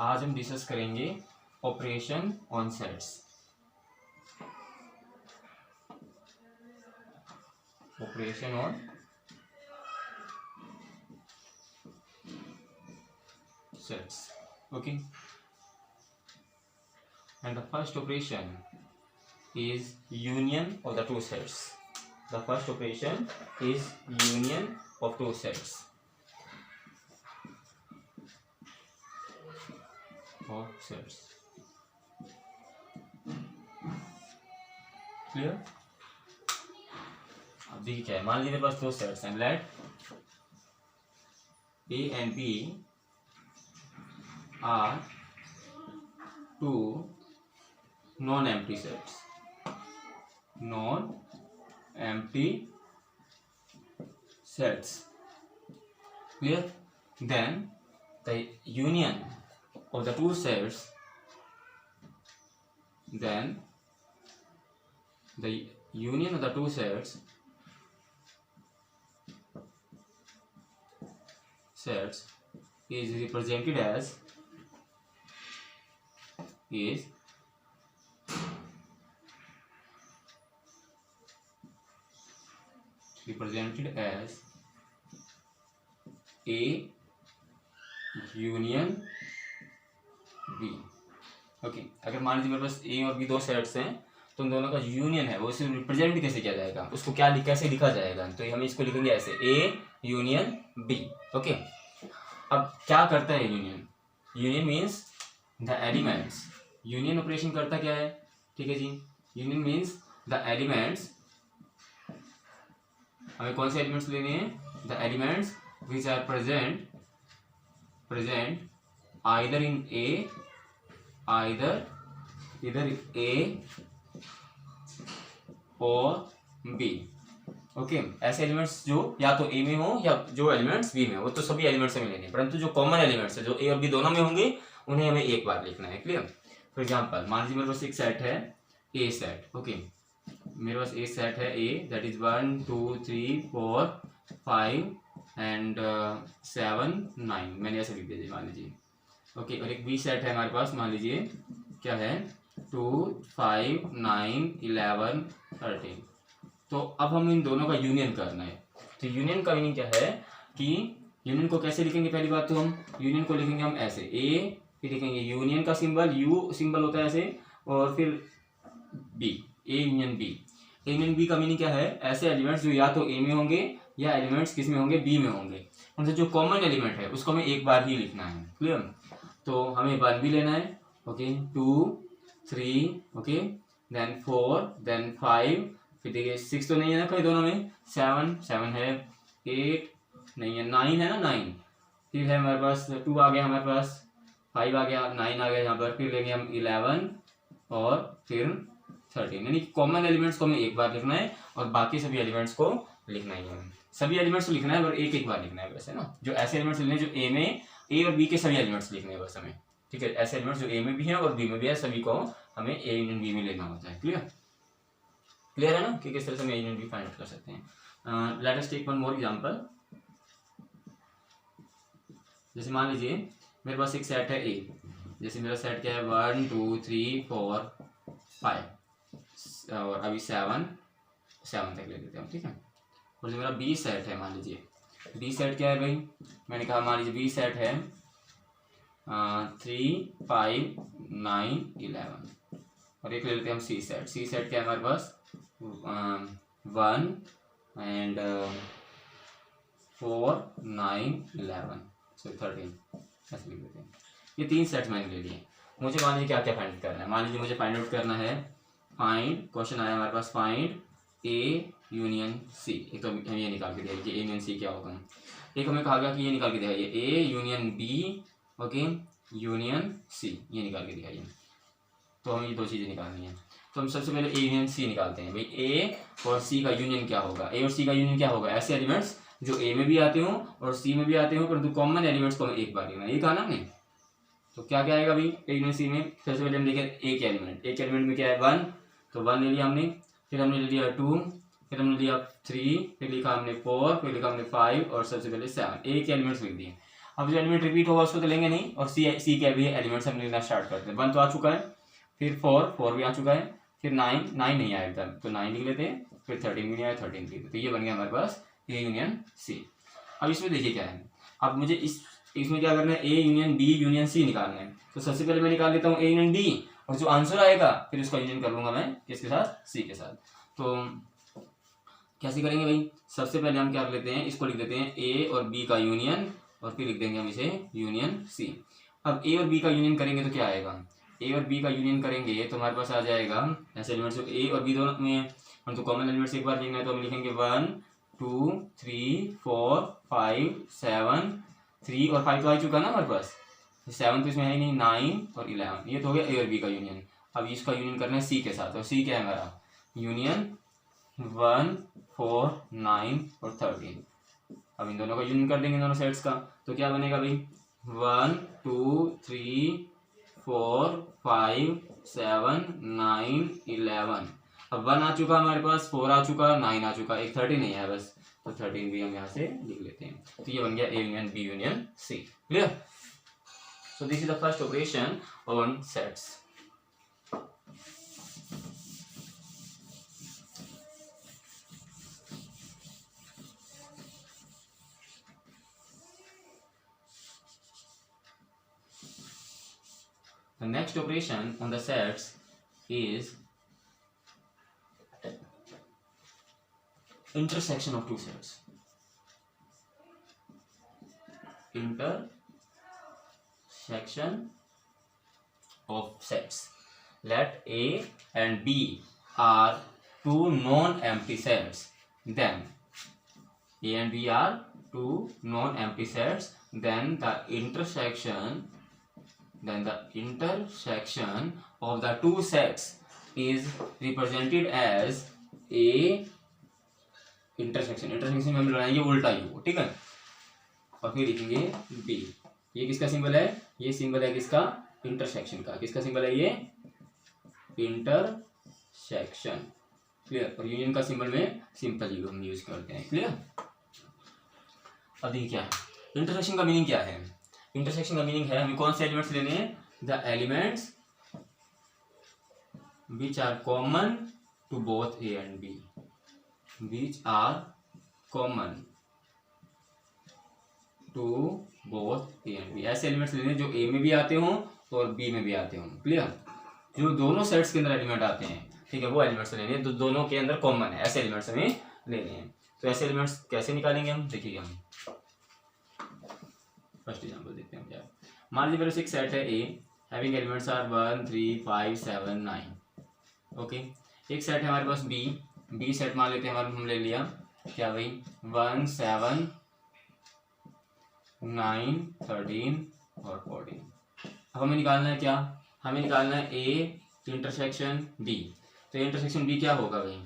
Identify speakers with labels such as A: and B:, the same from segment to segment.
A: आज हम डिस्कस करेंगे operation on sets. Operation on sets. Okay, and the first operation is union of the two sets. The first operation is union of two sets. Clear? अब देखिए क्या है, मान लीजिए मेरे पास दो सेट्स हैं, late A and B are two non-empty sets. Non-empty sets. Clear? Then the union of the two sets. Then the union of the two sets is represented as A union B. Okay, अगर मान लीजिए मेरे पास A और B दो sets हैं तो उन दोनों का यूनियन है, वो इसे रिप्रेजेंट कैसे किया जाएगा, उसको कैसे लिखा जाएगा, तो हम इसको लिखेंगे ऐसे A यूनियन B. ओके, अब क्या करता है union? Union means the elements. Union operation करता क्या है? ठीक है जी, यूनियन मीन्स द एलिमेंट्स. हमें कौन से एलिमेंट्स लेने हैं? The elements which are present either in A, इधर A और B. ओके, ऐसे एलिमेंट्स जो या तो A में हो या जो एलिमेंट्स B में हो, वो तो सभी एलिमेंट्स हमें लेने हैं, परंतु जो कॉमन एलिमेंट्स है जो A और B दोनों में होंगे उन्हें हमें एक बार लिखना है. क्लियर? फॉर एग्जांपल मान लीजिए मेरे पास एक सेट है A सेट. ओके, मेरे पास A सेट है A, दैट इज 1 2 3 4 5 एंड 7 9. मैंने ऐसे लिख दिया मान लीजिए. ओके, और एक B सेट है हमारे पास, मान लीजिए क्या है 2 5 9 11 13. तो अब हम इन दोनों का यूनियन करना है. तो यूनियन का मीनिंग क्या है कि यूनियन को कैसे लिखेंगे? पहली बात तो हम यूनियन को लिखेंगे हम ऐसे A, फिर लिखेंगे यूनियन का सिंबल U सिंबल होता है ऐसे, और फिर B, A union B. A union B का मीनिंग क्या है? ऐसे एलिमेंट्स जो या तो A में होंगे या एलिमेंट्स किस में होंगे? B में होंगे. उनसे जो कॉमन एलिमेंट है उसको हमें एक बार ही लिखना है. क्लियर? तो हमें 1 भी लेना है. ओके, 2 3, ओके, देन 4, देन 5, फिर देखिए 6 तो नहीं है ना कहीं दोनों में, 7 है, 8 नहीं है, 9 है ना 9, फिर है हमारे पास 2 आ गया, हमारे पास 5 आ गया, 9 आ गया यहाँ पर, फिर लेंगे हम 11 और फिर 13. यानी कॉमन एलिमेंट्स को हमें एक बार लिखना है और बाकी सभी एलिमेंट्स को लिखना ही है. सभी एलिमेंट्स को लिखना है और एक बार लिखना है वैसे ना. जो ऐसे एलिमेंट्स लिखने जो A और B के सभी एलिमेंट्स लिखने हैं बस हमें. ठीक है, ऐसे एलिमेंट्स जो A में भी हैं और B में भी है सभी को हमें A यूनियन B में लेना होता है. क्लियर है ना कि किस तरह से हम A union B find out कर सकते हैं. Let us take one more example. जैसे मान लीजिए मेरे पास एक सेट है A. जैसे मेरा सेट क्या है 1 2 3 4 5 और अभी 7 तक ले लेते हैं. ठीक है, और जो मेरा B सेट है, मान लीजिए B सेट क्या है भाई? मैंने कहा मान लीजिए B सेट है 3 5 9 11. और एक ले लेते हैं हम C सेट. C सेट क्या है हमारे पास 1 एंड 4 9 11 सॉरी 13. ऐसे लिख देते हैं. ये 3 सेट्स मैंने ले लिए. मुझे मान लीजिए क्या क्या फाइंड करना है. मान लीजिए मुझे फाइंड आउट करना है फाइंड, क्वेश्चन आया हमारे पास फाइंड A यूनियन C. एक तो हम ये निकाल के दिया कि A यूनियन C क्या होगा. एक हमें कहा गया कि ये निकाल के दिखाइए A union B, okay, union C, ये निकाल के दिखाइए. तो हमें ये दो चीज़ें निकालनी है. तो हम सबसे पहले A यूनियन C निकालते हैं. भाई A और C का यूनियन क्या होगा? A और C का यूनियन क्या होगा? ऐसे एलिमेंट्स जो A में भी आते हो और C में भी आते हो, परंतु कॉमन एलिमेंट्स को हमें एक बार लेना है. ये कहा ना हमने. तो क्या क्या आएगा भाई A यूनियन C में? सबसे पहले हम देखें एक एलिमेंट में क्या है 1, तो 1 ले लिया हमने. फिर हमने ले लिया 2, फिर हमने लिया 3, फिर लिखा हमने 4, फिर लिखा हमने 5 और सबसे पहले 7. एक एलिमेंट्स लिख दिए. अब जो एलिमेंट रिपीट होगा उसको तो लेंगे नहीं, और सी के भी एलिमेंट्स हम लेना स्टार्ट करते हैं। 1 तो आ चुका है, फिर 4 भी आ चुका है, फिर 9 नहीं आया एकदम तो 9 लिख लेते हैं, फिर 13 भी नहीं आया 13 लिख लेते। तो ये बन गया हमारे पास ए यूनियन सी। अब इसमें देखिए क्या है, अब मुझे इसमें क्या करना है, A union B union C निकालना है। तो सबसे पहले मैं निकाल लेता हूँ ए यूनियन डी, और जो आंसर आएगा फिर उसका यूनियन कर लूंगा मैं किसके साथ, सी के साथ। तो कैसे करेंगे भाई, सबसे पहले हम क्या कर लेते हैं, इसको लिख देते हैं ए और बी का यूनियन, और फिर लिख देंगे हम इसे यूनियन सी। अब ए और बी का यूनियन करेंगे तो क्या आएगा, ए और बी का यूनियन करेंगे तो हमारे पास आ जाएगा ऐसे एलिमेंट्स ए और बी दोनों में हम तो कॉमन एलिमेंट्स एक बार लिखना है, तो हम लिखेंगे 1 2 3 4 5 7 3 और 5 तो आ चुका ना हमारे पास, 7 तो इसमें है ही नहीं, 9 और 11, ये तो हो गया ए और बी का यूनियन। अब इसका यूनियन करना है सी के साथ, और सी क्या है हमारा यूनियन 1 4 9 और 13। अब इन दोनों का यूनियन कर देंगे दोनों सेट्स का, तो क्या बनेगा भाई 1 2 3 4 5 7 9 11। अब 1 आ चुका हमारे पास, 4 आ चुका, 9 आ चुका, एक 13 नहीं है बस, तो 13 भी हम यहाँ से लिख लेते हैं। तो ये बन गया A union B union C. Clear? So this is the first operation on sets. The next operation on the sets is intersection of two sets. Intersection of sets. Let A and B are two non-empty sets. Then A and B are two non-empty sets. Then the intersection of the two sets is represented as A intersection में हम लगाएंगे उल्टा you, ठीक है, और फिर लिखेंगे B. ये किसका सिंबल है, ये सिंबल है किसका, इंटरसेक्शन का। किसका सिंबल है ये, इंटरसेक्शन। क्लियर? और यूनियन का सिंबल में सिंपल यू हम यूज करते हैं। क्लियर? अब देखिए क्या है इंटरसेक्शन का मीनिंग, क्या है इंटरसेक्शन का मीनिंग है, हमें कौन से एलिमेंट्स लेने हैं, the elements which are common to both A and B, which are common to both A and B। ऐसे एलिमेंट्स लेने जो A में भी आते हों और B में भी आते हों। क्लियर? जो दोनों सेट्स के अंदर एलिमेंट आते हैं, ठीक है, वो एलिमेंट्स लेने हैं, दोनों के अंदर कॉमन है, ऐसे एलिमेंट्स हमें लेने हैं। तो ऐसे एलिमेंट्स कैसे निकालेंगे हम, देखिए हम फर्स्ट एग्जांपल देखते हैं। क्या मान लीजिए मेरे एक सेट है A having elements are 1 3 5 7 9। Okay, एक सेट है हमारे पास बी सेट मान लेते हैं हमारे, हम ले लिया क्या भाई 1 7 9 13 और 14। अब हमें निकालना है क्या, हमें निकालना है ए इंटरसेक्शन बी। तो ए इंटरसेक्शन बी क्या होगा भाई,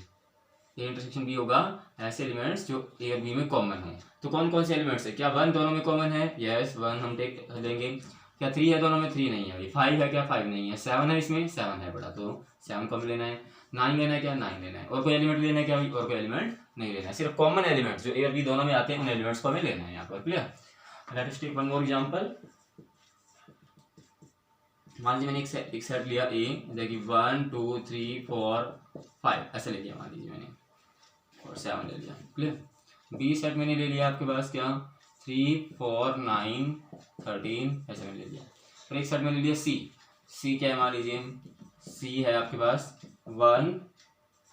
A: ए इंटरसेक्शन बी होगा ऐसे एलिमेंट्स जो ए और बी में कॉमन हो। तो कौन कौन से एलिमेंट्स है, क्या 1 दोनों में कॉमन है, यस 1 हम टेक लेंगे। क्या 3 है दोनों में, 3 नहीं है भाई। 5 है क्या, 5 नहीं है। 7 है इसमें, 7 है बड़ा, तो 7 कम लेना है। 9 लेना है क्या, 9 लेना है। और कोई एलिमेंट लेना है क्या, और कोई एलिमेंट नहीं लेना है, सिर्फ कॉमन एलिमेंट्स जो ए और बी दोनों में आते हैं उन एलिमेंट्स को हमें लेना है यहाँ पर। Clear? Let us take one more example. मान लीजिए मैंने एक सेट लिया ए, देखिए 1 2 3 4 5 ऐसे ले लिया मान लीजिए मैंने, और 7 ले लिया। क्लियर? बी सेट मैंने ले लिया आपके पास क्या 3 4 9 13 ऐसे मैंने ले लिया। और एक सेट मैंने ले लिया सी क्या है मान लीजिए, सी है आपके पास 1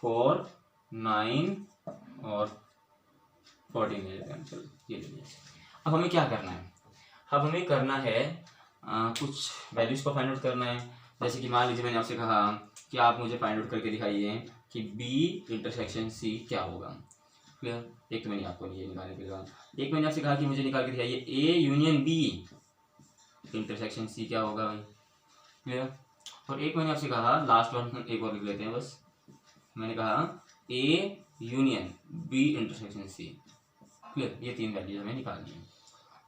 A: 4 9 और 14 ले लेते हैं। चलो ये ले लिया। अब हमें क्या करना है, अब हमें करना है कुछ वैल्यूज को फाइंड आउट करना है। जैसे कि मान लीजिए मैंने आपसे कहा कि आप मुझे फाइंड आउट करके दिखाइए कि बी इंटरसेक्शन सी क्या होगा। क्लियर? एक तो मैंने आपको ये निकालने के लिए, एक मैंने आपसे कहा कि मुझे निकाल के दिखाइए A union B intersection C क्या होगा भाई। क्लियर? और एक मैंने आपसे कहा, लास्ट वन एक और लिख लेते हैं बस, मैंने कहा A union B intersection C. Clear? ये 3 वैल्यूज हमें निकालनी है।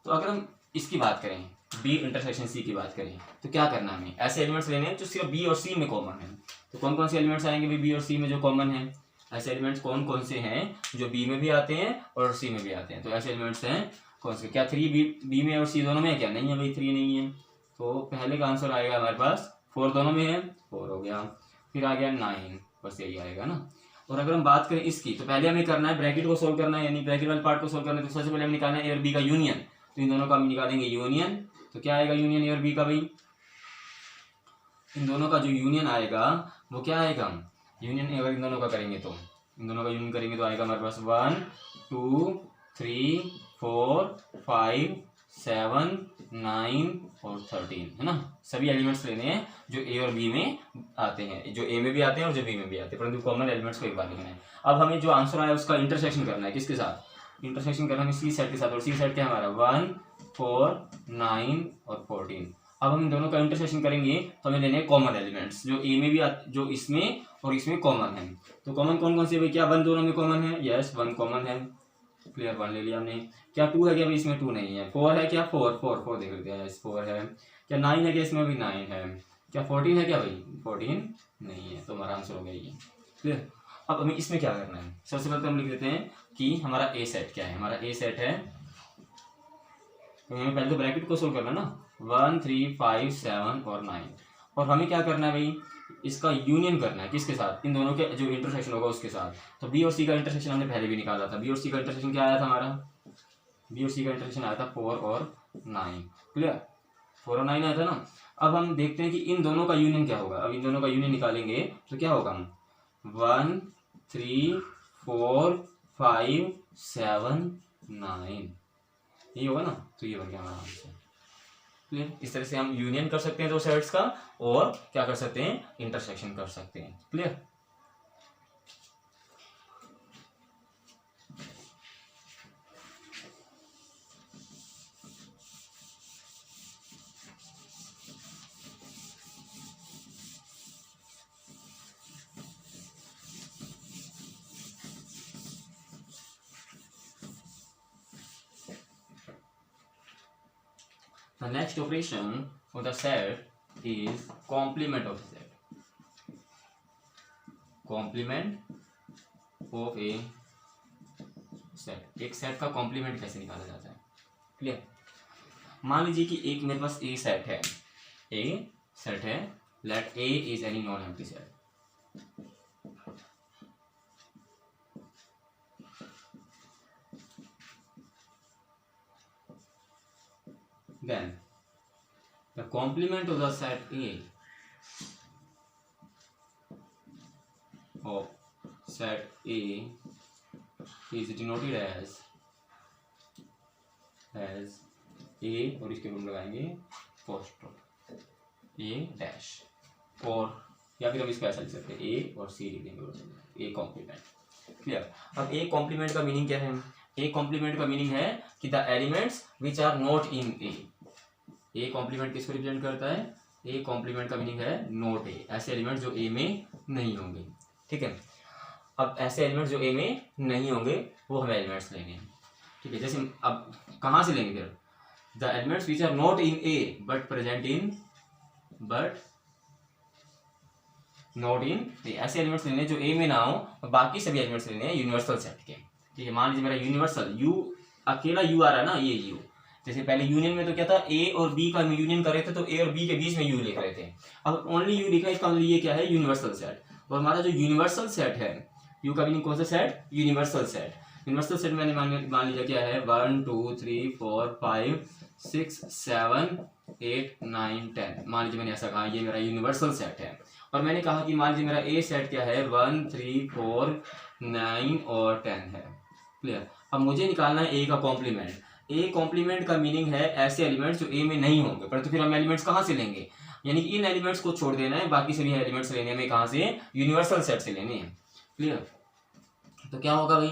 A: तो अगर हम इसकी बात करें, बी इंटरसेक्शन सी की बात करें, तो क्या करना है, हमें ऐसे एलिमेंट्स लेने हैं जो सिर्फ बी और सी में कॉमन है। तो कौन कौन से एलिमेंट्स आएंगे बी और सी में जो कॉमन है, ऐसे एलिमेंट्स कौन कौन से हैं जो बी में भी आते हैं और सी में भी आते हैं। तो ऐसे एलिमेंट्स हैं कौन से, क्या 3 बी में और सी दोनों में है क्या? नहीं है भाई, 3 नहीं है। तो पहले का आंसर आएगा हमारे पास 4 दोनों में है, 4 हो गया। फिर आ गया 9, बस यही आएगा ना। और अगर हम बात करें इसकी, तो पहले हमें करना है ब्रैकेट को सोल्व करना है, यानी ब्रैकेट वाले पार्ट को सोल्व करना है। तो सबसे पहले हमें निकालना है ए और बी का यूनियन। तो इन दोनों का हम निकालेंगे यूनियन। तो क्या आएगा यूनियन ए और बी का भाई? इन दोनों का जो यूनियन आएगा वो क्या आएगा? यूनियन अगर इन दोनों का करेंगे तो, इन दोनों का यूनियन करेंगे तो आएगा हमारे पास 1 2 3 4 5 7 9 और 13, है ना। सभी एलिमेंट्स लेने हैं जो ए और बी में आते हैं, जो ए में भी आते हैं और जो बी में भी आते हैं, परंतु कॉमन एलिमेंट्स को एक बार लिखना है। अब हमें जो आंसर आया उसका इंटरसेक्शन करना है, किसके साथ? इंटरसेक्शन करना है सी सेट के साथ। और सी सेट क्या है हमारा? 1 4 9 और 14। अब हम इन दोनों का इंटरसेक्शन करेंगे तो हमें लेने हैं कॉमन एलिमेंट्स, जो ए में भी जो इसमें और इसमें कॉमन है। तो कॉमन कौन कौन से भाई? क्या 1 दोनों में कॉमन है? यस, 1 कॉमन है, क्लियर, 1 ले लिया हमने। क्या 2 है क्या भाई? इसमें 2 नहीं है। 4 है क्या? 4 देख लेते हैं, 4 है। क्या 9 है क्या? इसमें भी 9 है। क्या 14 है क्या भाई? 14 नहीं है। तो हमारा आंसर हो गया ये, क्लियर। अब हमें इसमें क्या करना है? सबसे पहले तो हम लिख देते हैं कि हमारा ए सेट क्या है। हमारा ए सेट है, तो हमें पहले तो ब्रैकेट को सोल्व करना ना, 1 3 5 7 और 9। और हमें क्या करना है भाई? इसका यूनियन करना है, किसके साथ? इन दोनों के जो इंटरसेक्शन होगा उसके साथ। तो बी और सी का इंटरसेक्शन हमने पहले भी निकाला था। बी और सी का इंटरसेक्शन क्या आया था हमारा? बी और सी का इंटरसेक्शन आया था 4 और 9, क्लियर, 4 और 9 आया था ना। अब हम देखते हैं कि इन दोनों का यूनियन क्या होगा। अब इन दोनों का यूनियन निकालेंगे तो क्या होगा? 1 3 4 5 7 9, यही होगा ना। तो ये बन गया हमारा आंसर, क्लियर। इस तरह से हम यूनियन कर सकते हैं दो सेट्स का, और क्या कर सकते हैं? इंटरसेक्शन कर सकते हैं, clear. The next operation for the set is complement of the set. Complement of a set. एक सेट का कॉम्प्लीमेंट कैसे निकाला जाता है, क्लियर। मान लीजिए कि एक मेरे पास ए सेट है, ए सेट है, let A is any non empty set. Then the complement of the set A of set A is denoted as A, और इसके ऊपर लगाएंगे पोस्ट A डैश, और या फिर हम इसको ऐसा लिख सकते हैं A और C लिख देंगे, A कॉम्प्लीमेंट, क्लियर। अब A कॉम्प्लीमेंट का मीनिंग क्या है? A कॉम्प्लीमेंट का मीनिंग है कि the elements which are not in A। A complement किसको रिप्रेजेंट करता है? ए कॉम्प्लीमेंट का मीनिंग है नॉट ए, ऐसे एलिमेंट जो ए में नहीं होंगे, ठीक है। अब ऐसे एलिमेंट जो ए में नहीं होंगे वो हमें एलिमेंट्स लेंगे, ठीक है। जैसे अब कहाँ से लेंगे फिर? The elements which are not in A but present in, but not in A, ऐसे एलिमेंट्स लेने जो ए में ना हो, बाकी सभी एलिमेंट्स लेने हैं यूनिवर्सल सेट के, ठीक है। मान लीजिए मेरा यूनिवर्सल यू, अकेला यू आ रहा है ना, ये यू, जैसे पहले यूनियन में तो क्या था? ए और बी का यूनियन कर रहे थे, तो ए और बी के बीच में यू लिख रहे थे। अब ओनली यू लिखा है, इसका मतलब ये क्या है? Universal set. और हमारा जो यूनिवर्सल सेट है, यू का मीनिंग कौन सा set? Universal set. Universal set मैंने मान लीजिए क्या है? 1 2 3 4 5 6 7 8 9 10, मान लीजिए मैंने ऐसा कहा, ये मेरा यूनिवर्सल सेट है। और मैंने कहा कि मान लीजिए मेरा ए सेट क्या है? 1 3 4 9 और 10 है, क्लियर। अब मुझे निकालना है ए का कॉम्प्लीमेंट। ए कॉम्प्लीमेंट का मीनिंग है ऐसे एलिमेंट्स जो ए में नहीं होंगे, परंतु फिर हम एलिमेंट्स कहाँ से लेंगे? यानी कि इन एलिमेंट्स को छोड़ देना है, बाकी सभी एलिमेंट्स लेने में कहाँ से? यूनिवर्सल सेट से लेने हैं, क्लियर। तो क्या होगा भाई?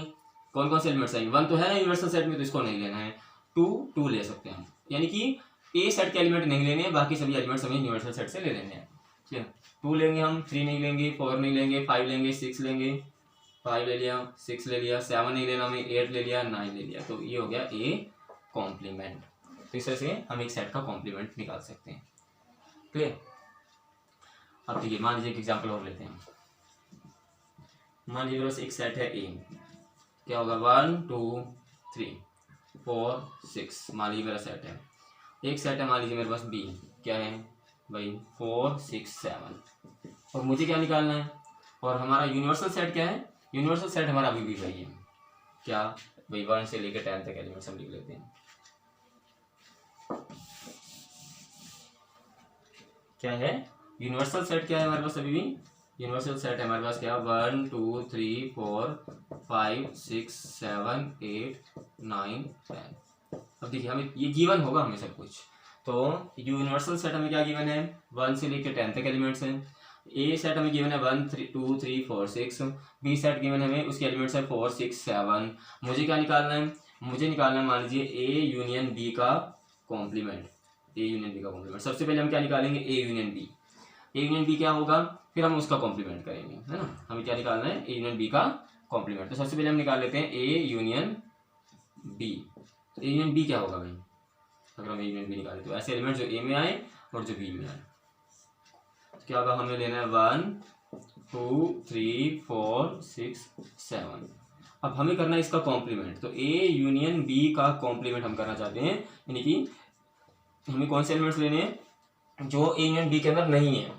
A: कौन कौन से एलिमेंट्स आएंगे? 1 तो है ना यूनिवर्सल सेट में, तो इसको नहीं लेना है। 2 ले सकते हैं हम, यानी कि ए सेट के एलिमेंट नहीं लेने हैं, बाकी सभी एलिमेंट्स हमें यूनिवर्सल सेट से ले लेने हैं, ठीक है। 2 लेंगे हम, 3 नहीं लेंगे, 4 नहीं लेंगे, 5 लेंगे, 6 लेंगे, 5 ले लिया, 6 ले लिया, 7 नहीं लेना हमें, 8 ले लिया, 9 ले लिया। तो ये हो गया ए कॉम्प्लीमेंट। तो इस तरह से हम एक सेट का कॉम्प्लीमेंट निकाल सकते हैं, क्लियर। अब ठीक है, मान लीजिए एक एग्जांपल और लेते हैं। मान लीजिए बस एक सेट है ए, क्या होगा? 1 2 3, 4 6 मान लीजिए मेरा सेट है, एक सेट है मान लीजिए मेरे पास बी, क्या है भाई 4 6 7, और मुझे क्या निकालना है, और हमारा यूनिवर्सल सेट क्या है, यूनिवर्सल सेट हमारा अभी भी वही है, क्या भाई 1 से लेकर 10 तक एलिमेंट्स हम लिख लेते हैं। क्या है यूनिवर्सल सेट, क्या है हमारे पास अभी भी यूनिवर्सल सेट है हमारे पास क्या 1 2 3 4 5 6 7 8 9 10। अब देखिए हमें ये गिवन होगा हमें सब कुछ, तो यूनिवर्सल सेट हमें क्या गिवन है 1 से लेकर 10 तक एलिमेंट्स हैं, ए सेट हमें गिवन है 1 3 2 3 4 6, बी सेट गिवन है हमें उसके एलिमेंट्स है 4 6 7। मुझे क्या निकालना है, मुझे निकालना है मान लीजिए ए यूनियन बी का कॉम्प्लीमेंट, ए यूनियन बी का कॉम्प्लीमेंट। सबसे पहले हम क्या निकालेंगे A union B, A union B क्या होगा, फिर हम उसका कॉम्प्लीमेंट करेंगे, है ना। हमें क्या निकालना है ए यूनियन बी का कॉम्प्लीमेंट, तो सबसे पहले हम निकाल लेते हैं ए यूनियन बी। तो ए यूनियन बी क्या होगा भाई, अगर हम ए यूनियन बी निकालें तो ऐसे एलिमेंट जो ए में आए और जो बी में आए, तो क्या होगा हमें लेना है 1 2 3 4 6 7। अब हमें करना है इसका कॉम्प्लीमेंट, तो ए यूनियन बी का कॉम्प्लीमेंट हम करना चाहते हैं, यानी कि हमें कौन से एलिमेंट्स लेने हैं जो ए यूनियन बी के अंदर नहीं है,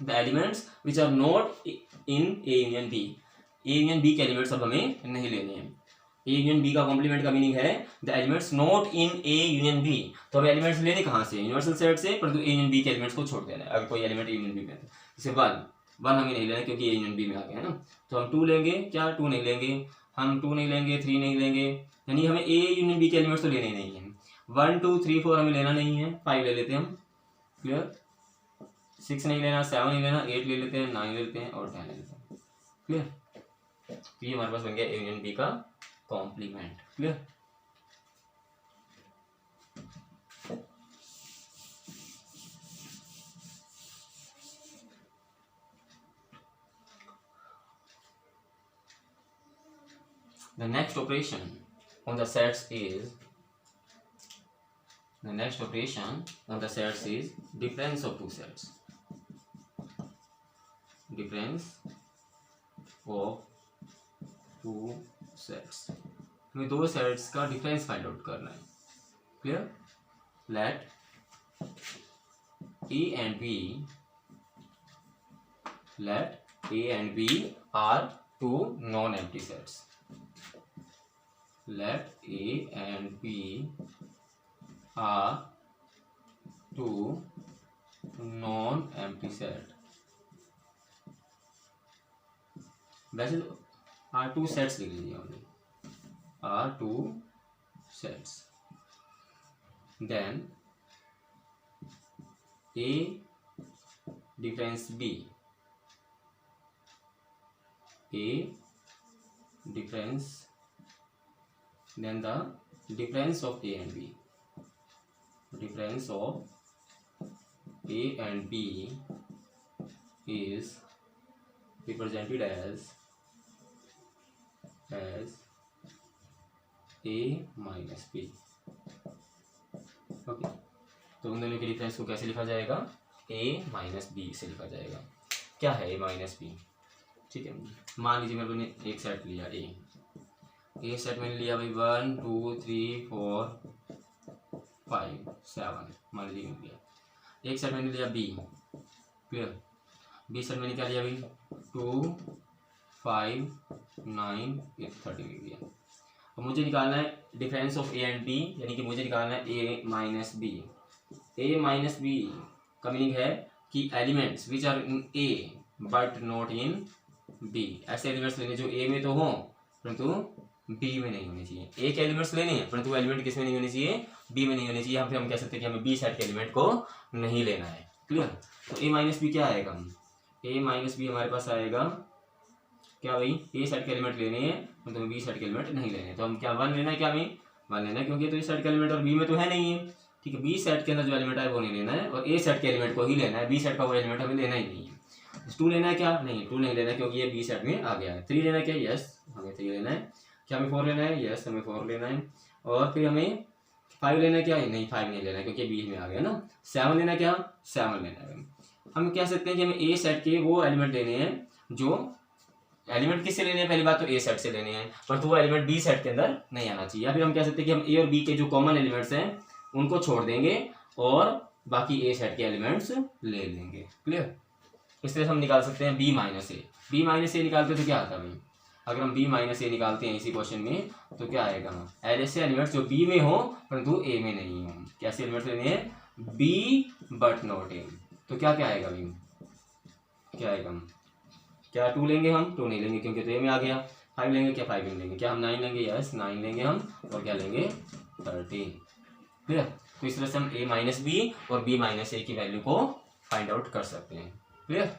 A: the elements which are not in A union B, A union B के एलिमेंट्स अब हमें नहीं लेने हैं। ए यूनियन बी का कॉम्प्लीमेंट का मीनिंग है the elements not in A union B, तो हमें एलिमेंट्स लेने कहाँ से, यूनिवर्सल सेट से, परंतु ए यूनियन बी के एलिमेंट्स को छोड़ देना है। अगर कोई एलिमेंट ए यूनियन बी में है जैसे 1 हमें नहीं लेना क्योंकि ए यूनियन बी में आ गया है ना, तो हम 2 लेंगे, क्या 2 नहीं लेंगे, हम 2 नहीं लेंगे, 3 नहीं लेंगे, यानी हमें ए यूनियन बी के एलिमेंट्स तो लेने ही नहीं है। 1 2 3 4 हमें लेना नहीं है, 5 ले लेते हैं हम, क्लियर, 6 नहीं लेना, 7 नहीं लेना, 8 ले लेते हैं, 9 ले लेते हैं और 10 ले लेते हैं, क्लियर। तो ये हमारे पास बन गया ए यूनियन बी का complement, clear. The next operation on the sets is difference of two sets. Difference of two sets. हमें दो सेट्स का डिफरेंस फाइंड आउट करना है, क्लियर। लेट A and B are two non-empty sets. Let A and B are two non-empty set. वैसे are two sets लिख लीजिए हमने, are two sets. Then A difference B, A difference, then the difference of A and B, difference of A and B is represented as A minus B. Okay, तो उन दोनों के difference को कैसे लिखा जाएगा, A माइनस बी से लिखा जाएगा। क्या है A माइनस बी, ठीक है। मान लीजिए मेरे को एक सेट लिया ए सेट मैंने लिया भाई 1 2 3 4 5 7, मान लीजिए मैंने लिया। एक सेट मैंने लिया बी, क्लियर। बी सेट मैंने क्या लिया भाई 2 5 9 13 लिख दिया। अब मुझे निकालना है difference of A and B, यानी कि मुझे निकालना है A minus B. A minus B का मीनिंग है कि elements which are in A but not in B, ऐसे एलिमेंट्स लेने जो ए में तो हों परंतु बी में नहीं होने चाहिए। ए के एलिमेंट्स लेने हैं परंतु एलिमेंट किस में नहीं होने चाहिए, बी में नहीं होने चाहिए। हम कह सकते हैं कि हमें बी सेट के एलिमेंट को नहीं लेना है, क्लियर। तो ए माइनस बी क्या आएगा, ए माइनस बी हमारे पास आएगा क्या भाई, ए सेट के एलिमेंट लेने हैं परंतु बी सेट के एलिमेंट नहीं लेने, तो हम क्या 1 लेना है, क्या हमें 1 लेना है क्योंकि तो ए सेट का एलिमेंट और बी में तो है नहीं है, ठीक है। बी सेट के अंदर जो एलिमेंट है वो नहीं लेना है और ए सेट के एलिमेंट को ही लेना है, बी सेट का वो एलिमेंट हमें लेना ही नहीं है। 2 लेना है क्या, नहीं 2 नहीं लेना है क्योंकि ये बी सेट में आ गया है। 3 लेना है क्या, यस हमें 3 लेना है। क्या हमें 4 लेना है, यस हमें 4 लेना है। और फिर हमें 5 लेना है क्या, नहीं 5 नहीं लेना है क्योंकि बी में आ गया ना। 7 लेना है क्या, 7 लेना है। हम कह सकते हैं कि हमें ए सेट के वो एलिमेंट लेने हैं जो एलिमेंट किससे लेने हैं, पहली बात तो ए सेट से लेने हैं, पर तो वो एलिमेंट बी सेट के अंदर नहीं आना चाहिए। या फिर हम कह सकते हैं कि हम ए और बी के जो कॉमन एलिमेंट्स हैं उनको छोड़ देंगे और बाकी ए सेट के एलिमेंट्स ले लेंगे। क्लियर? इस तरह से हम निकाल सकते हैं बी माइनस ए। बी माइनस ए निकालते तो क्या आता है भाई, अगर हम बी माइनस ए निकालते हैं इसी क्वेश्चन में तो क्या आएगा, ऐसे एलिमेंट्स जो बी में हो परंतु ए में नहीं हो। कैसे एलिमेंट्स लेने हैं, बी बट नॉट ए। तो क्या क्या आएगा भाई, क्या आएगा, क्या 2 लेंगे हम, 2 नहीं लेंगे क्योंकि तो ए में आ गया। 5 लेंगे क्या, 5 नहीं लेंगे। क्या हम 9 लेंगे, यस 9 लेंगे हम। और क्या लेंगे, 13। क्लियर? तो इस तरह से हम ए माइनस बी और बी माइनस ए की वैल्यू को फाइंड आउट कर सकते हैं। क्लियर?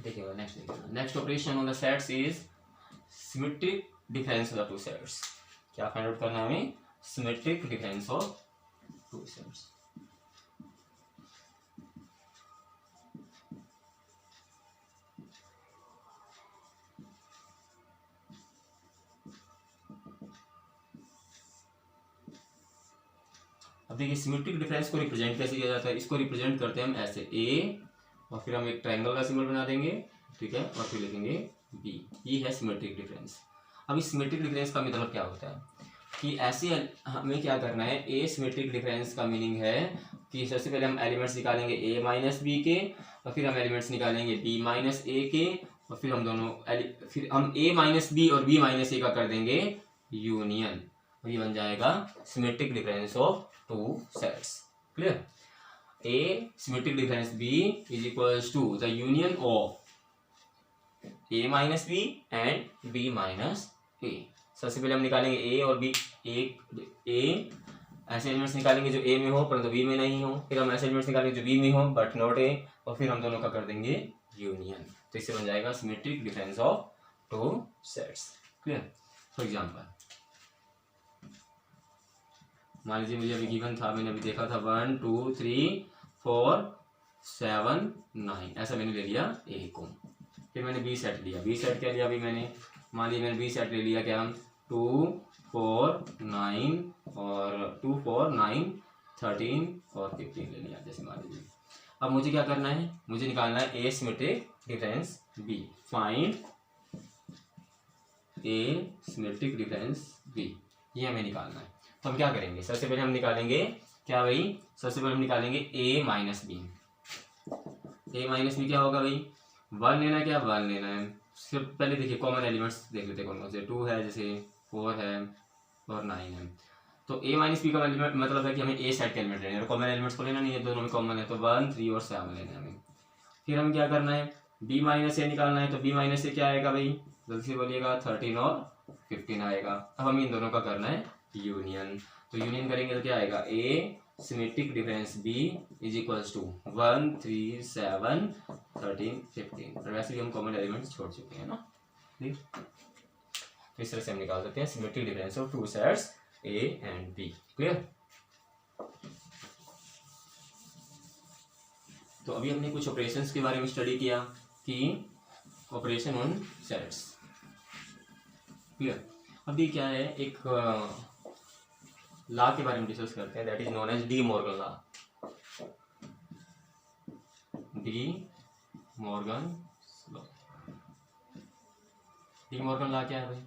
A: देखिएगा next operation on the sets is symmetric difference of the two sets. क्या फाइंड आउट करना है हमें, symmetric difference of two sets. अब देखिए सिमेट्रिक डिफरेंस को रिप्रेजेंट कैसे किया जाता है, इसको रिप्रेजेंट करते हैं हम ऐसे ए और फिर हम एक ट्रायंगल का सिंबल बना देंगे, ठीक है, और फिर लिखेंगे बी। ये है सिमेट्रिक डिफरेंस। अब इस सिमेट्रिक डिफरेंस का मतलब क्या होता है कि ऐसे हमें क्या करना है, ए सिमेट्रिक डिफरेंस का मीनिंग है कि सबसे पहले हम एलिमेंट्स निकालेंगे ए माइनस बी के और फिर हम एलिमेंट्स निकालेंगे बी माइनस ए के और फिर हम ए माइनस बी और बी माइनस ए का कर देंगे यूनियन और ये बन जाएगा symmetric difference of two sets. Clear? A symmetric difference B is equals to the union of A minus B and B minus A। सबसे पहले हम निकालेंगे A और B, A ऐसे एलिमेंट्स निकालेंगे जो A में हो परंतु B में नहीं हो, फिर हम ऐसे एलिमेंट्स निकालेंगे जो B में हो बट नॉट A और फिर हम दोनों का कर देंगे यूनियन। तो इससे बन जाएगा symmetric difference of two sets. Clear? For example मान लीजिए मुझे अभी गिवन था, मैंने अभी देखा था 1 2 3 4 7 9 ऐसा मैंने ले लिया ए को। फिर मैंने बी सेट लिया, बी सेट क्या लिया अभी मैंने, मान लीजिए मैंने बी सेट ले लिया क्या, 2 4 9 और 2 4 9 13 और 15 ले लिया जैसे मान लीजिए। अब मुझे क्या करना है, मुझे निकालना है ए सिमेट्रिक डिफरेंस बी। फाइंड ए सिमेट्रिक डिफरेंस बी, ये हमें निकालना है। तो हम क्या करेंगे, सबसे पहले हम निकालेंगे क्या भाई, सबसे पहले हम निकालेंगे a minus B. A minus B क्या होगा भाई, 1 लेना है, क्या 1 लेना है। सिर्फ पहले देखिए कॉमन एलिमेंट्स देख लेते हैं कौन कौन से, 2 है जैसे 4 है और 9 है। तो a माइनस बी का एलिमेंट मतलब है कि हमें a सेट के एलिमेंट लेने हैं, कॉमन एलिमेंट्स को लेना नहीं है, दोनों में कॉमन है। तो 1 3 और 7 लेना है हमें। फिर हमें क्या करना है, b माइनस ए निकालना है। तो b माइनस ए क्या आएगा भाई, जल्दी से बोलिएगा, 13 और 15 आएगा। अब हमें इन दोनों का करना है यूनियन। तो यूनियन करेंगे तो क्या आएगा, A symmetric difference B is equals to 1 3 7 13 15। और वैसे भी हम कॉमन एलिमेंट्स छोड़ चुके हैं ना, ठीक। तो इस तरह से हम निकाल सकते हैं symmetric difference of two sets A and B. Clear? तो अभी हमने कुछ ऑपरेशंस के बारे में स्टडी किया कि ऑपरेशन ऑन सेट्स। क्लियर? अभी क्या है, एक लॉ के बारे में डिस्कस करते हैं, that is known as De Morgan law. De Morgan law, De Morgan law क्या है भाई,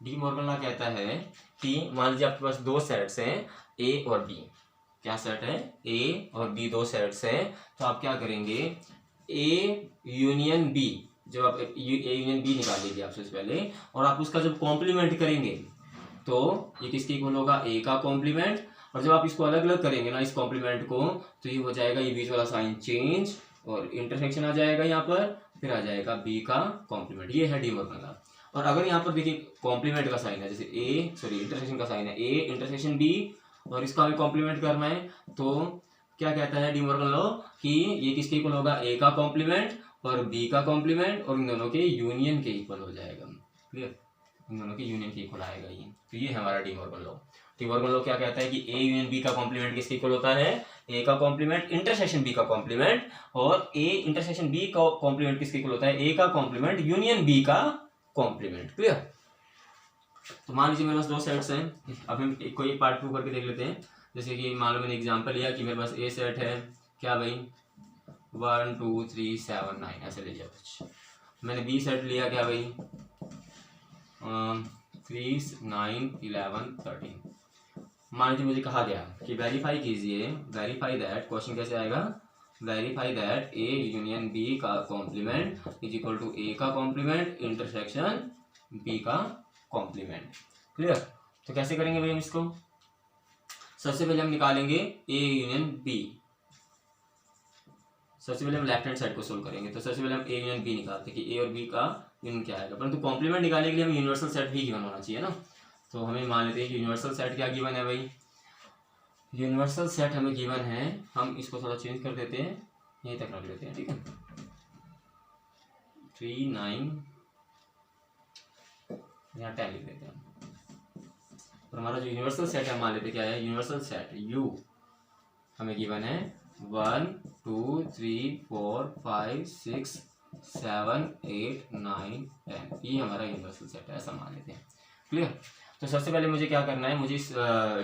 A: डी मॉर्गन लॉ कहता है कि मान लीजिए आपके पास दो सेट्स हैं ए और बी। क्या सेट है, ए और बी दो सेट्स हैं। तो आप क्या करेंगे, ए यूनियन बी, जब आप ए यूनियन बी निकाल लीजिए आप सबसे पहले, और आप उसका जब कॉम्प्लीमेंट करेंगे तो ये किसके इक्वल होगा, ए का कॉम्प्लीमेंट। और जब आप इसको अलग अलग करेंगे ना इस कॉम्प्लीमेंट को, तो ये हो जाएगा, ये बीच वाला साइन चेंज और इंटरसेक्शन आ जाएगा यहाँ पर, फिर आ जाएगा बी का कॉम्प्लीमेंट। ये है डी मॉर्गन लॉ। और अगर यहाँ पर देखिए कॉम्प्लीमेंट का साइन है, जैसे इंटरसेक्शन का साइन है, ए इंटरसेक्शन बी और इसका हमें कॉम्प्लीमेंट करना है, तो क्या कहता है डी मॉर्गन लॉ कि ये किसके इक्वल होगा, ए का कॉम्प्लीमेंट और बी का कॉम्प्लीमेंट और इन दोनों के यूनियन के इक्वल हो जाएगा। क्लियर? इन दोनों के यूनियन के इक्वल आएगा ये। तो ये है हमारा D Morgan law. De Morgan law क्या कहता है कि ए यूनियन बी का कॉम्प्लीमेंट किसके इक्वल होता है, ए का कॉम्प्लीमेंट इंटरसेक्शन बी का कॉम्प्लीमेंट, और ए इंटरसेक्शन बी का कॉम्प्लीमेंट किसके इक्वल होता है, ए का कॉम्प्लीमेंट यूनियन बी का कॉम्प्लीमेंट। क्लियर। तो मान लीजिए मेरे पास दो सेट्स हैं, अब हम कोई पार्ट प्रूव करके देख लेते हैं। जैसे कि मान लो मैंने एग्जांपल लिया कि मेरे पास ए सेट है क्या भाई 1 2 3 7 9 ऐसे ले लिया कुछ। मैंने बी सेट लिया क्या भाई 3 9 11 13। मान लीजिए मुझे कहा गया कि वेरीफाई कीजिए, वेरीफाई दैट, क्वेश्चन कैसे आएगा, verify that A union B का complement is equal to A का कॉम्प्लीमेंट इंटरसेक्शन बी का कॉम्प्लीमेंट। क्लियर। तो कैसे करेंगे भाई हम इसको, सबसे पहले हम निकालेंगे ए यूनियन बी। सबसे पहले हम लेफ्ट हैंड साइड को सोल्व करेंगे। तो सबसे पहले हम ए यूनियन बी निकालते हैं कि ए और बी का यूनियन क्या आएगा, परंतु कॉम्प्लीमेंट निकालने के लिए हमें यूनिवर्सल सेट भी गिवन होना चाहिए ना। तो हमें मान लेते हैं कि यूनिवर्सल सेट क्या गिवन है भाई, यूनिवर्सल सेट हमें गिवन है, हम इसको थोड़ा चेंज कर देते हैं, यहीं तक रख लेते हैं, ठीक है। 3 9 यहाँ 10 लिख देते हैं। और हमारा जो यूनिवर्सल सेट है मान लेते क्या है, यूनिवर्सल सेट यू हमें गिवन है 1 2 3 4 5 6 7 8 9 10, ये हमारा यूनिवर्सल सेट है, ऐसा मान लेते हैं। क्लियर। तो सबसे पहले मुझे क्या करना है, मुझे इस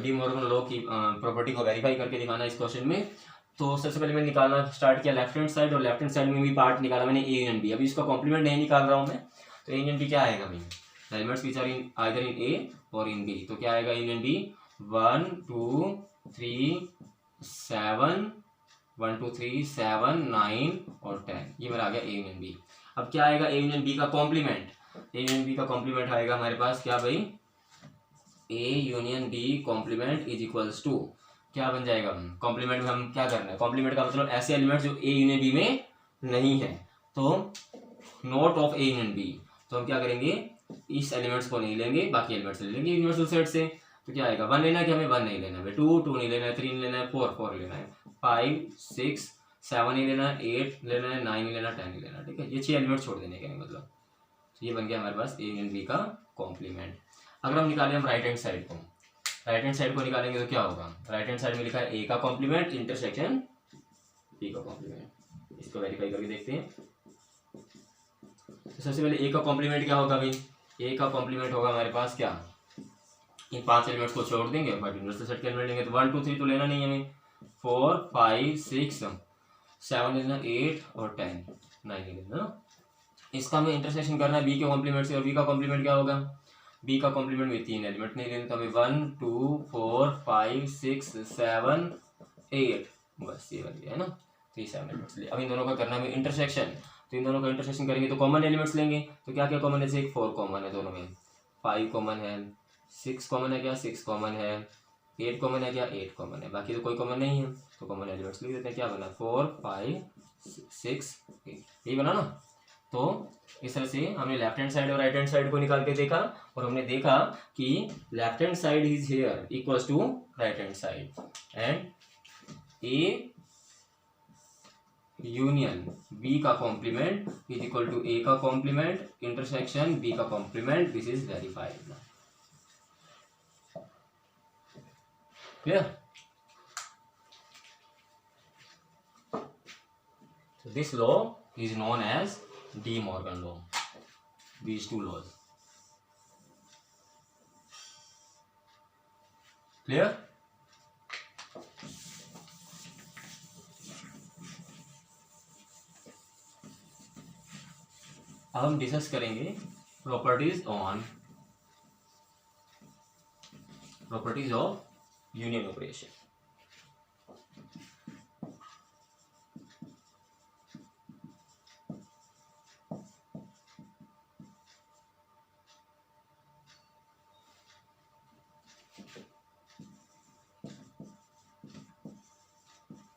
A: डी मॉर्गन लॉ की प्रॉपर्टी को वेरीफाई करके दिखाना है इस क्वेश्चन में। तो सबसे पहले मैंने निकालना स्टार्ट किया लेफ्ट हैंड साइड, और लेफ्ट हैंड साइड में भी पार्ट निकाला मैंने ए यूनियन बी। अभी इसका कॉम्प्लीमेंट नहीं निकाल रहा हूँ मैं, तो ए यूनियन बी क्या आएगा भाई, elements which are in either in A और इन बी। तो क्या आएगा यूनियन बी 1 2 3 7 1 2 3 7 9 और 10, ये मेरा आ गया ए यूनियन बी। अब क्या आएगा ए यूनियन बी का कॉम्प्लीमेंट, ए यूनियन बी का कॉम्प्लीमेंट आएगा हमारे पास क्या भाई, A union B complement is equals to क्या बन जाएगा, कॉम्प्लीमेंट में हम क्या करना है, कॉम्प्लीमेंट का मतलब ऐसे एलिमेंट जो ए यूनियन बी में नहीं है, तो not of A union B. तो हम क्या करेंगे, इस एलिमेंट्स को नहीं लेंगे, बाकी एलिमेंट्स ले लेंगे यूनिवर्सल सेट से। तो क्या आएगा, 1 लेना है कि हमें 1 नहीं लेना है, 2 नहीं लेना है, 3 लेना है, 4 लेना है, 5 6 7 नहीं लेना है, 8 लेना है, 9 नहीं लेना, 10 नहीं लेना, ठीक है। ये 6 एलिमेंट छोड़ देने के मतलब। तो ये बन गया हमारे पास ए यूनियन बी का कॉम्प्लीमेंट। अगर हम निकालें हम राइट हैंड साइड को, राइट हैंड साइड को निकालेंगे तो क्या होगा, राइट हैंड साइड में लिखा है ए का कॉम्प्लीमेंट इंटरसेक्शन बी का कॉम्प्लीमेंट। इसको वेरीफाई करके देखते हैं। तो सबसे पहले ए का कॉम्प्लीमेंट क्या होगा भाई, ए का कॉम्प्लीमेंट होगा हमारे पास क्या, इन 5 एलिमेंट्स को छोड़ देंगे, बट यूनिवर्सल सेट के एलिमेंट लेंगे। तो 1 2 3 तो लेना नहीं है हमें, 4 5 6 7 लेना, 8 और 10 9 लेना। इसका हमें इंटरसेक्शन करना है बी के कॉम्प्लीमेंट से, और बी का कॉम्प्लीमेंट क्या होगा, बी का कॉम्प्लीमेंट में 3 एलिमेंट नहीं लेने, तो हमें 1 2 4 5 6 7 8 बस ये वाली है ना, 3 एलिमेंट्स लिए। अब इन दोनों का करना है इंटरसेक्शन, तो इन दोनों का इंटरसेक्शन करेंगे तो कॉमन एलिमेंट्स लेंगे। तो क्या क्या कॉमन है, जैसे 4 कॉमन है दोनों में, 5 कॉमन है, 6 कॉमन है क्या, 6 कॉमन है, 8 कॉमन है क्या, 8 कॉमन है, बाकी तो कोई कॉमन नहीं है। तो कॉमन एलिमेंट्स लिख देते हैं, क्या बना 4 5 6 8, यही बना ना। तो इस तरह से हमने लेफ्ट हैंड साइड और राइट हैंड साइड को निकाल के देखा, और हमने देखा कि left hand side is here equals to right hand side, and A union B का complement is equal to A का कॉम्प्लीमेंट इंटरसेक्शन बी का complement. This is verified. Clear. So this law is known as De Morgan law. These two laws. Clear? अब हम discuss करेंगे properties of union operation.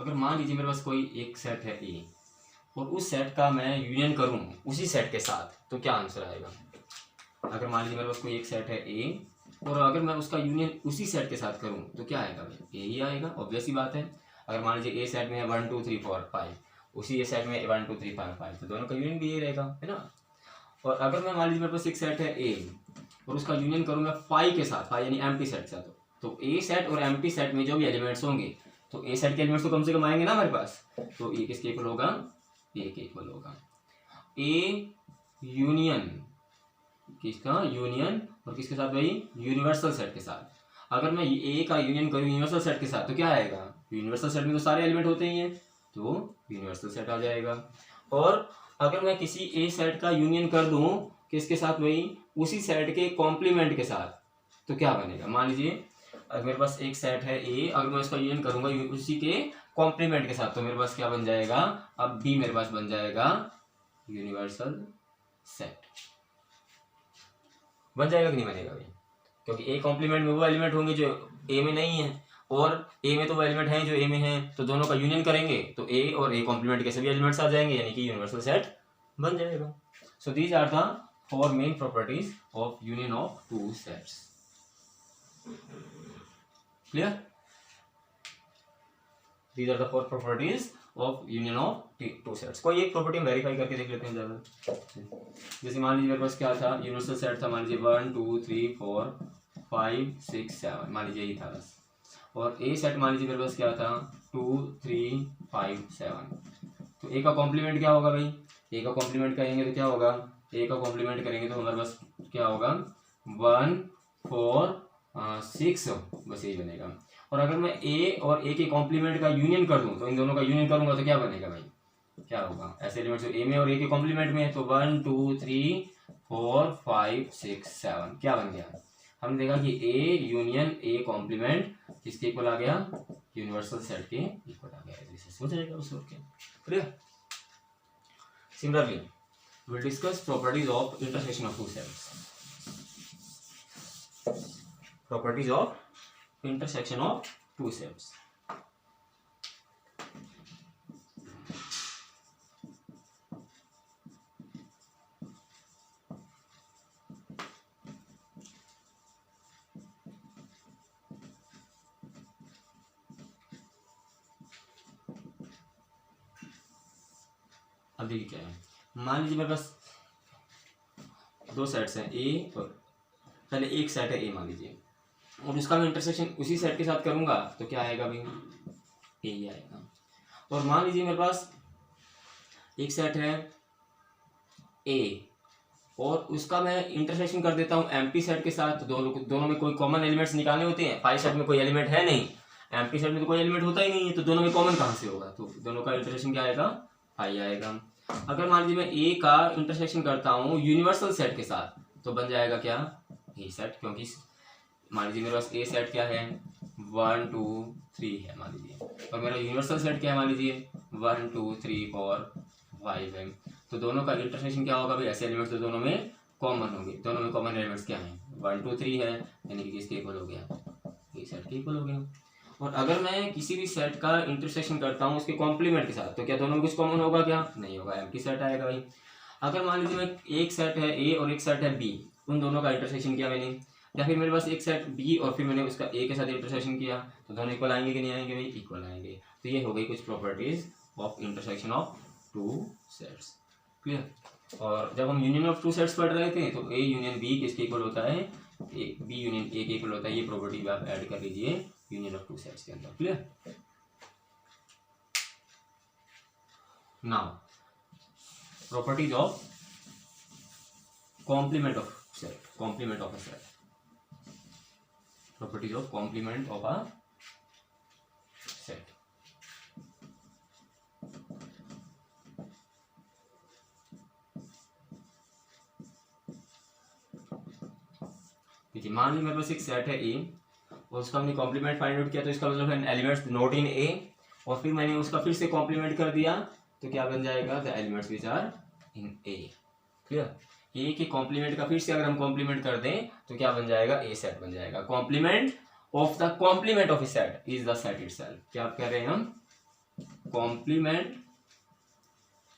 A: अगर मान लीजिए मेरे पास कोई एक सेट है ए, और उस सेट का मैं यूनियन करूं उसी सेट के साथ, तो क्या आंसर आएगा। अगर मान लीजिए मेरे पास कोई एक सेट है ए, और अगर मैं उसका यूनियन उसी सेट के साथ करूं तो क्या आएगा भाई, ए ही आएगा, ऑब्वियस ही बात है। अगर मान लीजिए ए सेट में है 1 2 3 4 5, उसी ए सेट में 1 2 3 4 5, तो दोनों का यूनियन भी ये रहेगा, है ना। और अगर मैं मान लीजिए मेरे पास एक सेट है ए, और उसका यूनियन करूँ मैं 5 के साथ, 5 यानी एम्प्टी सेट के साथ, तो ए सेट और एम्प्टी सेट में जो भी एलिमेंट्स होंगे, तो ए सेट के एलिमेंट्स तो कम से कम आएंगे ना हमारे पास, तो ए किसके इक्वल होगा, ए के इक्वल होगा। ए यूनियन किसका, यूनियन और किसके साथ भाई, यूनिवर्सल सेट के साथ। अगर मैं ए का यूनियन करूँ यूनिवर्सल सेट के साथ तो क्या आएगा, यूनिवर्सल सेट में तो सारे एलिमेंट होते ही हैं, तो यूनिवर्सल सेट आ जाएगा। और अगर मैं किसी ए सेट का यूनियन कर दूं किसके साथ भाई, उसी सेट के कॉम्प्लीमेंट के साथ, तो क्या बनेगा। मान लीजिए अगर मेरे पास एक सेट है ए, अगर मैं इसका यूनियन करूंगा उसी के कॉम्प्लीमेंट के साथ, तो मेरे पास क्या बन जाएगा, अब बी मेरे पास बन जाएगा यूनिवर्सल सेट। बन जाएगा कि नहीं बनेगा भाई, क्योंकि ए कॉम्प्लीमेंट में वो एलिमेंट होंगे जो ए में नहीं है, और ए में तो वो एलिमेंट हैं जो ए में हैं, तो दोनों का यूनियन करेंगे तो ए और ए कॉम्प्लीमेंट के सभी एलिमेंट्स आ जाएंगे, यानी कि यूनिवर्सल सेट बन जाएगा। So these are the 4 main properties of union of two sets. Clear, these are the 4 properties of union of two sets. कोई एक प्रॉपर्टी हम वेरीफाई करके देख लेते हैं ज्यादा। जैसे मान लीजिए मेरे पास क्या था, यूनिवर्सल सेट था, मान लीजिए 1 2 3 4 5 6 7, मान लीजिए यही था बस। और ए सेट मान लीजिए मेरे पास क्या था, 2 3 5 7। तो ए का कॉम्प्लीमेंट क्या होगा भाई, ए का कॉम्प्लीमेंट करेंगे तो क्या होगा, ए का कॉम्प्लीमेंट करेंगे तो हमारे पास क्या होगा, 1 4 6, बस यही बनेगा। और अगर मैं ए और ए के कॉम्प्लीमेंट का यूनियन कर दूं, तो इन दोनों का यूनियन करूंगा तो क्या बनेगा भाई, क्या होगा, ऐसे एलिमेंट्स जो ए में और ए के कॉम्प्लीमेंट में है, तो 1 2 3 4 5 6 7 क्या बन गया, हमने देखा कि ए यूनियन ए कॉम्प्लीमेंट किसके इक्वल आ गया, यूनिवर्सल सेट के इक्वल आ गया। ऐसे हो जाएगा उस के। Clear, similarly we'll discuss properties of intersection of two sets. Properties of intersection of two sets. अब देखिए क्या है, मान लीजिए मेरे पास दो सेट्स हैं ए, और पहले एक सेट है ए मान लीजिए, और उसका मैं इंटरसेक्शन उसी सेट के साथ करूंगा तो क्या आएगा भाई, ए ही आएगा। और मान लीजिए मेरे पास एक सेट है ए, और उसका मैं इंटरसेक्शन कर देता हूँ एम्प्टी सेट के साथ, तो दोनों में कोई कॉमन एलिमेंट्स निकालने होते हैं। पाई सेट में कोई एलिमेंट है नहीं, एम्प्टी सेट में तो कोई एलिमेंट होता ही नहीं है, तो दोनों में कॉमन कहाँ से होगा, तो दोनों का इंटरसेक्शन क्या आएगा, पाई आएगा। अगर मान लीजिए मैं ए का इंटरसेक्शन करता हूँ यूनिवर्सल सेट के साथ, तो बन जाएगा क्या, ए सेट, क्योंकि मान लीजिए मेरे पास ए सेट क्या है, 1 2 3 है मान लीजिए, और मेरा यूनिवर्सल सेट क्या है, मान लीजिए 1 2 3 4 5 है, तो दोनों का इंटरसेक्शन क्या होगा भाई, ऐसे एलिमेंट्स तो दोनों में कॉमन होंगे। दोनों में कॉमन एलिमेंट्स क्या हैं, 1 2 3 है, यानी कि किसके इक्वल हो गया, ए सेट के इक्वल हो गया। और अगर मैं किसी भी सेट का इंटरसेक्शन करता हूँ उसके कॉम्प्लीमेंट के साथ, तो क्या दोनों में कुछ कॉमन होगा, क्या नहीं होगा, एम्प्टी सेट आएगा भाई। अगर मान लीजिए मैं एक सेट है ए और एक सेट है बी, उन दोनों का इंटरसेक्शन किया मैंने, या फिर मेरे पास एक सेट बी और फिर मैंने उसका ए के साथ इंटरसेक्शन किया, तो दोनों इक्वल आएंगे कि नहीं आएंगे भाई, इक्वल आएंगे। तो ये हो गई कुछ properties of intersection of two sets. Clear, और जब हम यूनियन ऑफ टू सेट्स पढ़ रहे थे तो ए यूनियन बी किसके इक्वल होता है, बी यूनियन ए के इक्वल होता है। ये प्रॉपर्टी भी आप ऐड कर लीजिए यूनियन ऑफ टू सेट्स के अंदर। Clear, now properties of complement of set, complement of a set, properties of complement of a set। देखिए मान लीजिए मेरे पास एक सेट है ए, और उसका हमने कॉम्प्लीमेंट फाइंड आउट किया, तो इसका मतलब है एलिमेंट्स नॉट इन ए, और फिर मैंने उसका फिर से कॉम्प्लीमेंट कर दिया, तो क्या बन जाएगा, the elements which are in A. Clear, A के कॉम्प्लीमेंट का फिर से अगर हम कॉम्प्लीमेंट कर दें तो क्या बन जाएगा, ए सेट बन जाएगा। Complement of the complement of a set is the set itself. क्या आप कह रहे हैं हम, कॉम्प्लीमेंट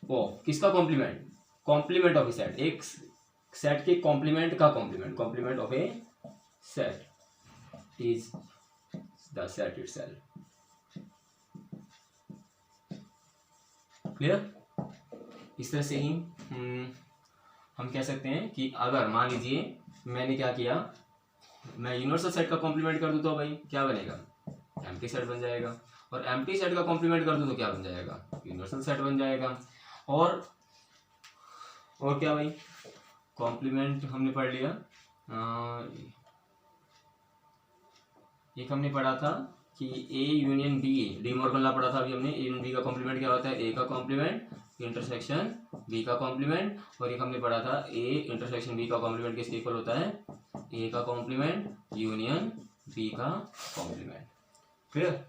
A: ऑफ किसका complement, complement of a set, एक सेट के कॉम्प्लीमेंट का complement, complement of a set is the set itself. Clear, इस तरह से ही हम कह सकते हैं कि अगर मान लीजिए मैंने क्या किया, मैं यूनिवर्सल सेट का कॉम्प्लीमेंट कर दूं तो भाई क्या बनेगा, एम्प्टी सेट बन जाएगा, और एम्प्टी सेट का कॉम्प्लीमेंट कर दूं तो क्या बन जाएगा, यूनिवर्सल सेट बन जाएगा। और क्या भाई, कॉम्प्लीमेंट हमने पढ़ लिया। एक हमने पढ़ा था कि A union B, De Morgan law पढ़ा था अभी हमने। ए यूनियन बी का कॉम्प्लीमेंट क्या होता है, ए का कॉम्प्लीमेंट इंटरसेक्शन बी का कॉम्प्लीमेंट। और एक हमने पढ़ा था ए इंटरसेक्शन बी का कॉम्प्लीमेंट किसके इक्वल होता है, ए का कॉम्प्लीमेंट यूनियन बी का कॉम्प्लीमेंट। क्लियर।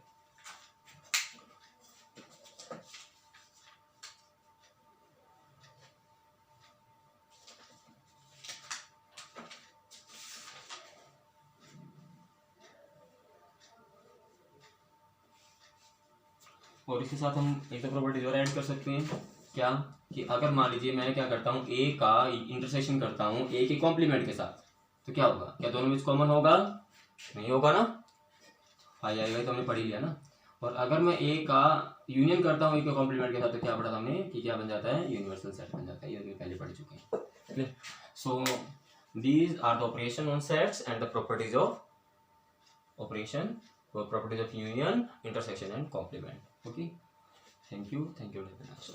A: और इसके साथ हम एक तो प्रॉपर्टीज और ऐड कर सकते हैं, क्या कि अगर मान लीजिए मैं क्या करता हूँ, ए का इंटरसेक्शन करता हूँ ए के कॉम्प्लीमेंट के साथ, तो क्या होगा, क्या दोनों में कॉमन होगा, नहीं होगा ना, फाई आएगा, तो हमने पढ़ ही लिया ना। और अगर मैं ए का यूनियन करता हूँ ए के कॉम्प्लीमेंट के साथ, तो क्या पढ़ा था हमने कि क्या बन जाता है, यूनिवर्सल सेट बन जाता है, ये पहले पढ़ चुके हैं। Clear. So these are the operation on sets and the properties of operation, properties of union, intersection and complement. Okay, thank you very much.